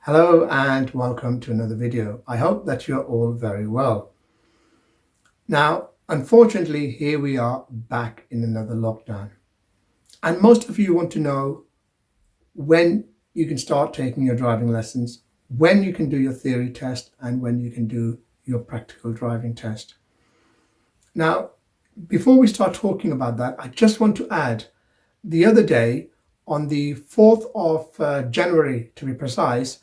Hello and welcome to another video. I hope that you're all very well. Now, unfortunately, here we are back in another lockdown. And most of you want to know when you can start taking your driving lessons, when you can do your theory test, and when you can do your practical driving test. Now, before we start talking about that, I just want to add, the other day, on the 4th of January to be precise,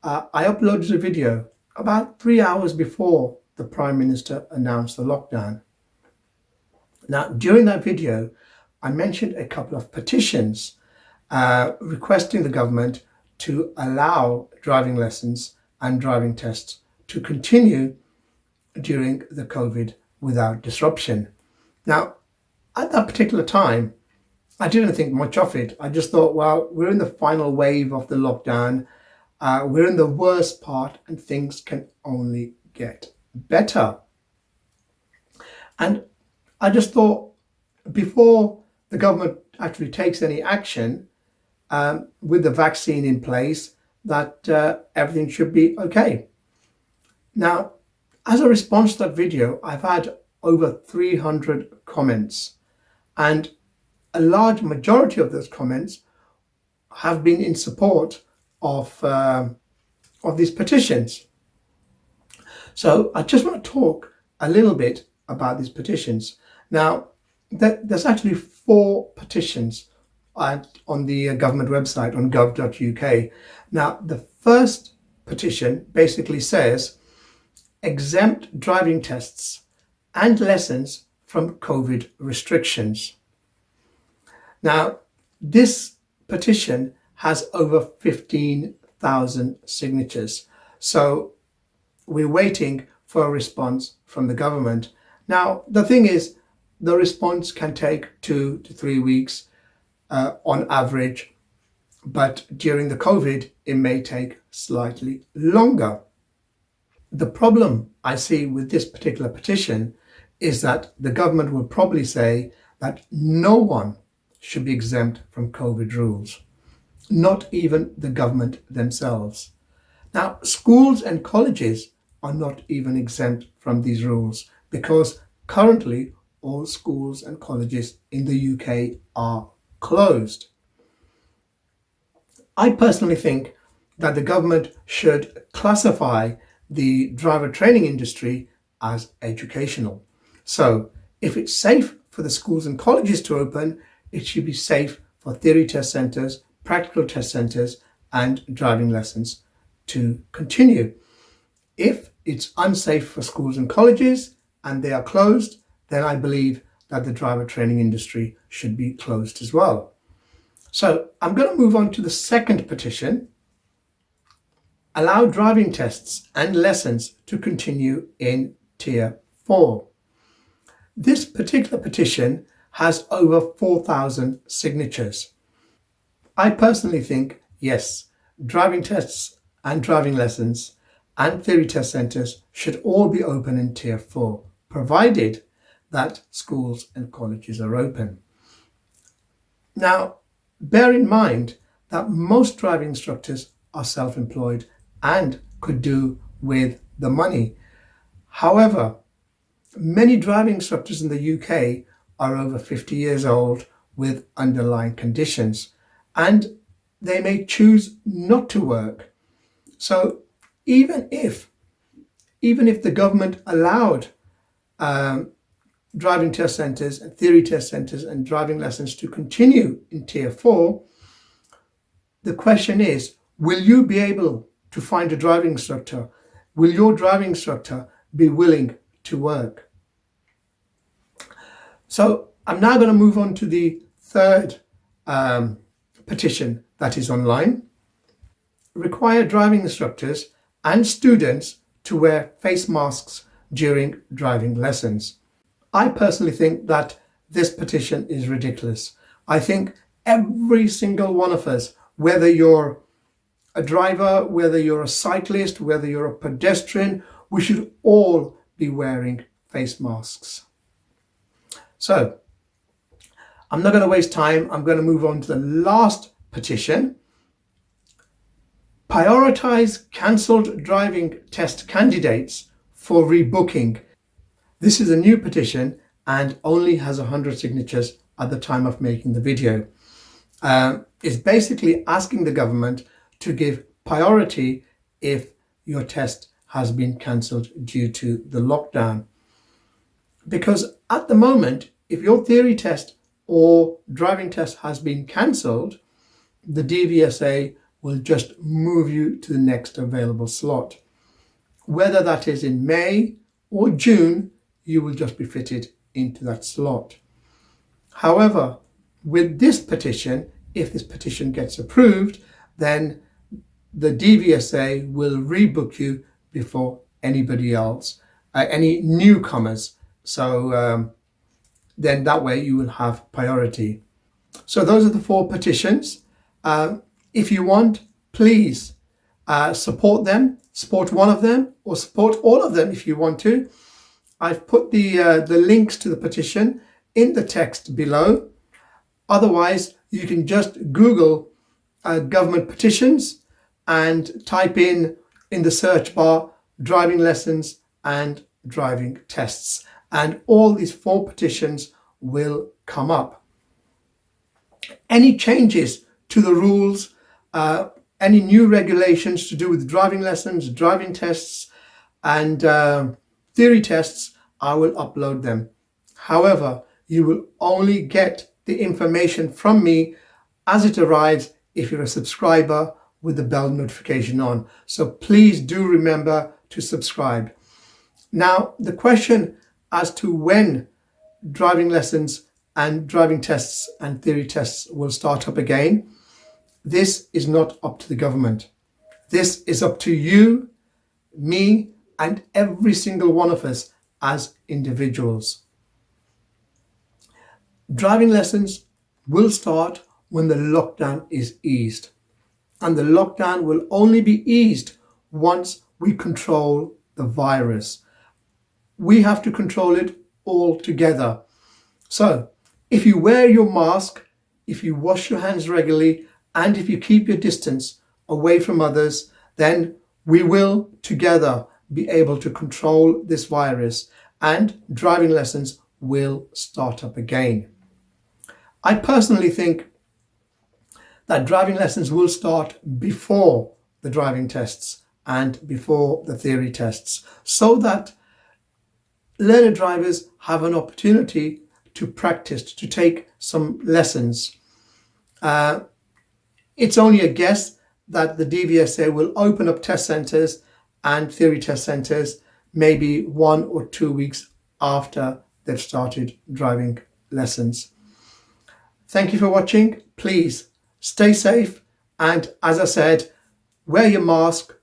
I uploaded a video about 3 hours before the Prime Minister announced the lockdown. Now, during that video, I mentioned a couple of petitions requesting the government to allow driving lessons and driving tests to continue during the COVID without disruption. Now, at that particular time, I didn't think much of it. I just thought, well, we're in the final wave of the lockdown. We're in the worst part and things can only get better. And I just thought, before the government actually takes any action with the vaccine in place, that everything should be okay. Now, as a response to that video, I've had over 300 comments, and a large majority of those comments have been in support of these petitions. So I just want to talk a little bit about these petitions. Now, there's actually 4 petitions on the government website on gov.uk. Now, the first petition basically says, exempt driving tests and lessons from COVID restrictions. Now, this petition has over 15,000 signatures. So we're waiting for a response from the government. Now, the thing is, the response can take 2 to 3 weeks on average, but during the COVID, it may take slightly longer. The problem I see with this particular petition is that the government will probably say that no one should be exempt from COVID rules, not even the government themselves. Now, schools and colleges are not even exempt from these rules because currently all schools and colleges in the UK are closed. I personally think that the government should classify the driver training industry as educational. So if it's safe for the schools and colleges to open, it should be safe for theory test centres, practical test centres, and driving lessons to continue. If it's unsafe for schools and colleges and they are closed, then I believe that the driver training industry should be closed as well. So I'm going to move on to the second petition. Allow driving tests and lessons to continue in Tier 4. This particular petition has over 4,000 signatures. I personally think, yes, driving tests and driving lessons and theory test centres should all be open in Tier 4, provided that schools and colleges are open. Now, bear in mind that most driving instructors are self-employed and could do with the money. However, many driving instructors in the UK are over 50 years old with underlying conditions, and they may choose not to work. So even if the government allowed driving test centres and theory test centres and driving lessons to continue in Tier 4, the question is, will you be able to find a driving instructor? Will your driving instructor be willing to work? So I'm now going to move on to the third petition that is online. Require driving instructors and students to wear face masks during driving lessons. I personally think that this petition is ridiculous. I think every single one of us, whether you're a driver, whether you're a cyclist, whether you're a pedestrian, we should all be wearing face masks. So I'm not going to waste time. I'm going to move on to the last petition. Prioritise cancelled driving test candidates for rebooking. This is a new petition and only has 100 signatures at the time of making the video. It's basically asking the government to give priority if your test has been cancelled due to the lockdown. Because at the moment, if your theory test or driving test has been cancelled, the DVSA will just move you to the next available slot. Whether that is in May or June, you will just be fitted into that slot. However, with this petition, if this petition gets approved, then the DVSA will rebook you before anybody else, any newcomers. So then that way you will have priority. So those are the 4 petitions. If you want, please support them, support one of them, or support all of them if you want to. I've put the links to the petition in the text below. Otherwise, you can just Google government petitions and type in the search bar driving lessons and driving tests, and all these 4 petitions will come up. Any changes to the rules, any new regulations to do with driving lessons, driving tests and theory tests, I will upload them. However, you will only get the information from me as it arrives if you're a subscriber with the bell notification on. So please do remember to subscribe. Now, the question as to when driving lessons and driving tests and theory tests will start up again, this is not up to the government. This is up to you, me, and every single one of us as individuals. Driving lessons will start when the lockdown is eased. And the lockdown will only be eased once we control the virus. We have to control it all together. So if you wear your mask, if you wash your hands regularly, and if you keep your distance away from others, then we will together be able to control this virus and driving lessons will start up again. I personally think that driving lessons will start before the driving tests and before the theory tests, so that learner drivers have an opportunity to practice, to take some lessons. It's only a guess that the DVSA will open up test centres and theory test centres maybe 1 or 2 weeks after they've started driving lessons. Thank you for watching. Please stay safe, and as I said, wear your mask,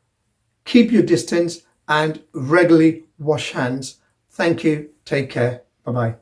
keep your distance, and regularly wash hands. Thank you. Take care. Bye-bye.